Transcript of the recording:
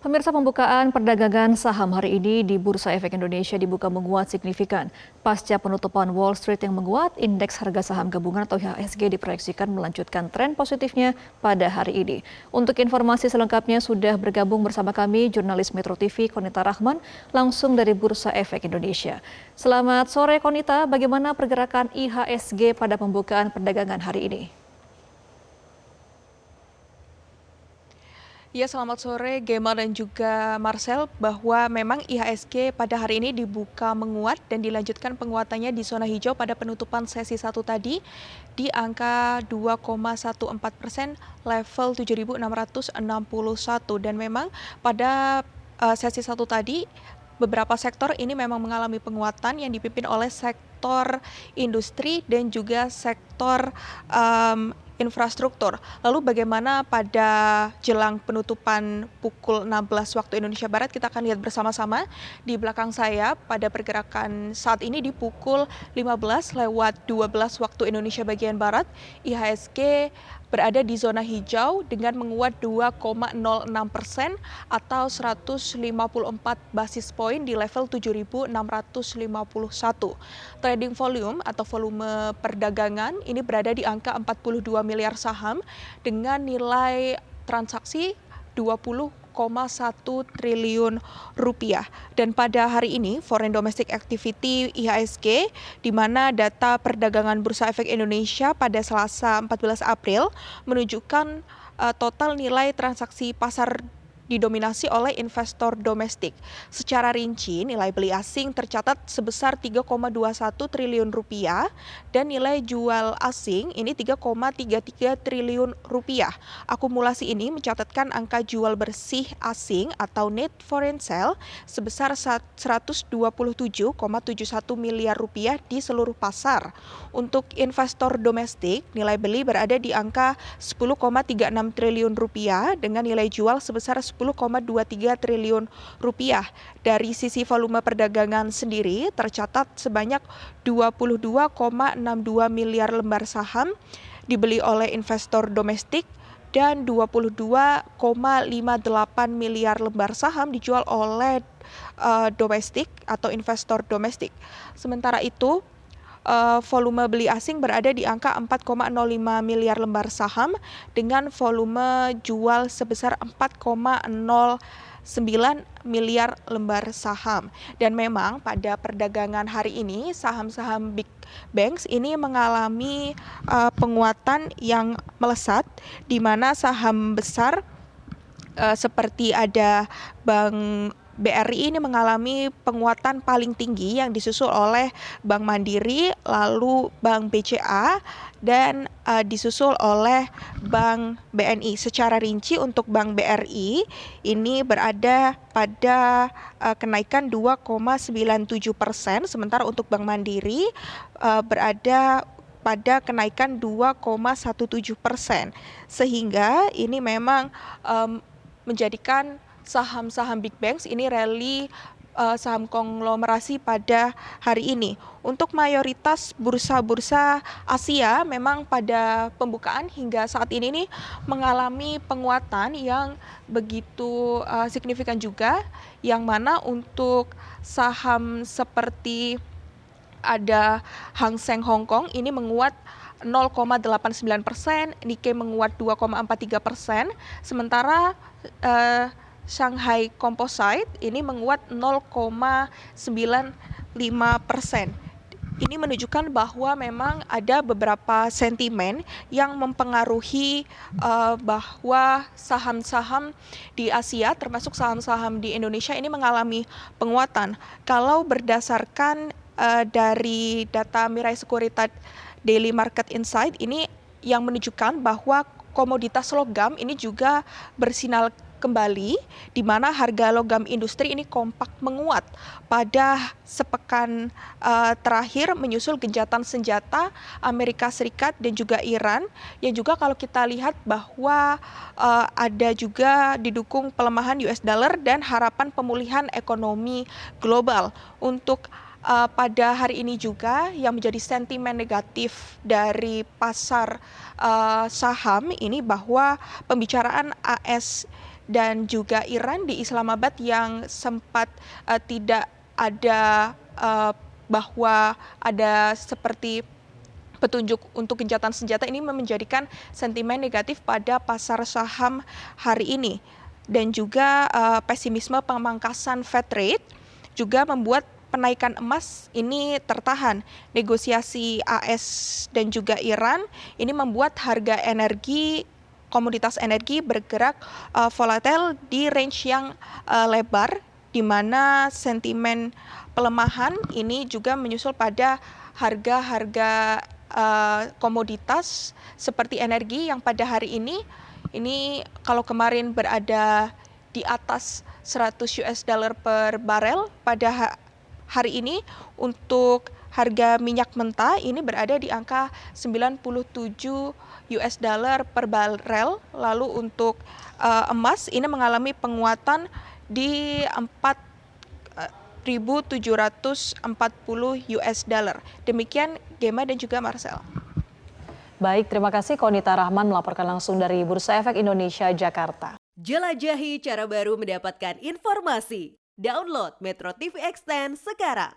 Pemirsa, pembukaan perdagangan saham hari ini di Bursa Efek Indonesia dibuka menguat signifikan. Pasca penutupan Wall Street yang menguat, indeks harga saham gabungan atau IHSG diproyeksikan melanjutkan tren positifnya pada hari ini. Untuk informasi selengkapnya sudah bergabung bersama kami jurnalis Metro TV Konita Rahman langsung dari Bursa Efek Indonesia. Selamat sore Konita, bagaimana pergerakan IHSG pada pembukaan perdagangan hari ini? Ya, selamat sore Gema dan juga Marcel, bahwa memang IHSG pada hari ini dibuka menguat dan dilanjutkan penguatannya di zona hijau pada penutupan sesi 1 tadi di angka 2,14% level 7.661, dan memang pada sesi 1 tadi beberapa sektor ini memang mengalami penguatan yang dipimpin oleh sektor industri dan juga sektor infrastruktur. Lalu bagaimana pada jelang penutupan pukul 16 waktu Indonesia Barat, kita akan lihat bersama-sama di belakang saya pada pergerakan saat ini di pukul 15:12 waktu Indonesia bagian Barat, IHSG berada di zona hijau dengan menguat 2,06% atau 154 basis poin di level 7.651. Trading volume atau volume perdagangan ini berada di angka 42 miliar saham dengan nilai transaksi 20,1 triliun rupiah. Dan pada hari ini foreign domestic activity IHSG, di mana data perdagangan Bursa Efek Indonesia pada Selasa 14 April menunjukkan total nilai transaksi pasar didominasi oleh investor domestik. Secara rinci, nilai beli asing tercatat sebesar 3,21 triliun rupiah dan nilai jual asing ini 3,33 triliun rupiah. Akumulasi ini mencatatkan angka jual bersih asing atau net foreign sale sebesar 127,71 miliar rupiah di seluruh pasar. Untuk investor domestik, nilai beli berada di angka 10,36 triliun rupiah dengan nilai jual sebesar 10,23 triliun rupiah. Dari sisi volume perdagangan sendiri tercatat sebanyak 22,62 miliar lembar saham dibeli oleh investor domestik dan 22,58 miliar lembar saham dijual oleh domestik atau investor domestik. Sementara itu, volume beli asing berada di angka 4,05 miliar lembar saham dengan volume jual sebesar 4,09 miliar lembar saham. Dan memang pada perdagangan hari ini saham-saham big banks ini mengalami penguatan yang melesat, di mana saham besar seperti ada Bank BRI ini mengalami penguatan paling tinggi yang disusul oleh Bank Mandiri, lalu Bank BCA, dan disusul oleh Bank BNI. Secara rinci untuk Bank BRI ini berada pada kenaikan 2,97%, sementara untuk Bank Mandiri berada pada kenaikan 2,17%. Sehingga ini memang menjadikan saham-saham big banks ini rally saham konglomerasi pada hari ini. Untuk mayoritas bursa-bursa Asia memang pada pembukaan hingga saat ini nih mengalami penguatan yang begitu signifikan juga, yang mana untuk saham seperti ada Hang Seng Hong Kong ini menguat 0,89%, Nikkei menguat 2,43%, sementara Shanghai Composite ini menguat 0,95%. Ini menunjukkan bahwa memang ada beberapa sentimen yang mempengaruhi bahwa saham-saham di Asia termasuk saham-saham di Indonesia ini mengalami penguatan. Kalau berdasarkan dari data Mirai Sekuritas Daily Market Insight ini yang menunjukkan bahwa komoditas logam ini juga bersinar kembali, di mana harga logam industri ini kompak menguat pada sepekan terakhir menyusul gencatan senjata Amerika Serikat dan juga Iran, yang juga kalau kita lihat bahwa ada juga didukung pelemahan US dollar dan harapan pemulihan ekonomi global. Untuk pada hari ini juga yang menjadi sentimen negatif dari pasar saham ini bahwa pembicaraan AS dan juga Iran di Islamabad yang sempat tidak ada bahwa ada seperti petunjuk untuk gencatan senjata, ini menjadikan sentimen negatif pada pasar saham hari ini. Dan juga pesimisme pemangkasan Fed rate juga membuat penaikan emas ini tertahan. Negosiasi AS dan juga Iran ini membuat harga energi, komoditas energi bergerak volatile di range yang lebar, di mana sentimen pelemahan ini juga menyusul pada harga-harga komoditas seperti energi yang pada hari ini kalau kemarin berada di atas 100 US dollar per barel, pada hari ini untuk harga minyak mentah ini berada di angka 97 US dollar per barel. Lalu untuk emas ini mengalami penguatan di 4.740 US dollar. Demikian Gema dan juga Marcel. Baik, terima kasih Konita Rahman melaporkan langsung dari Bursa Efek Indonesia, Jakarta. Jelajahi cara baru mendapatkan informasi. Download Metro TV Extend sekarang.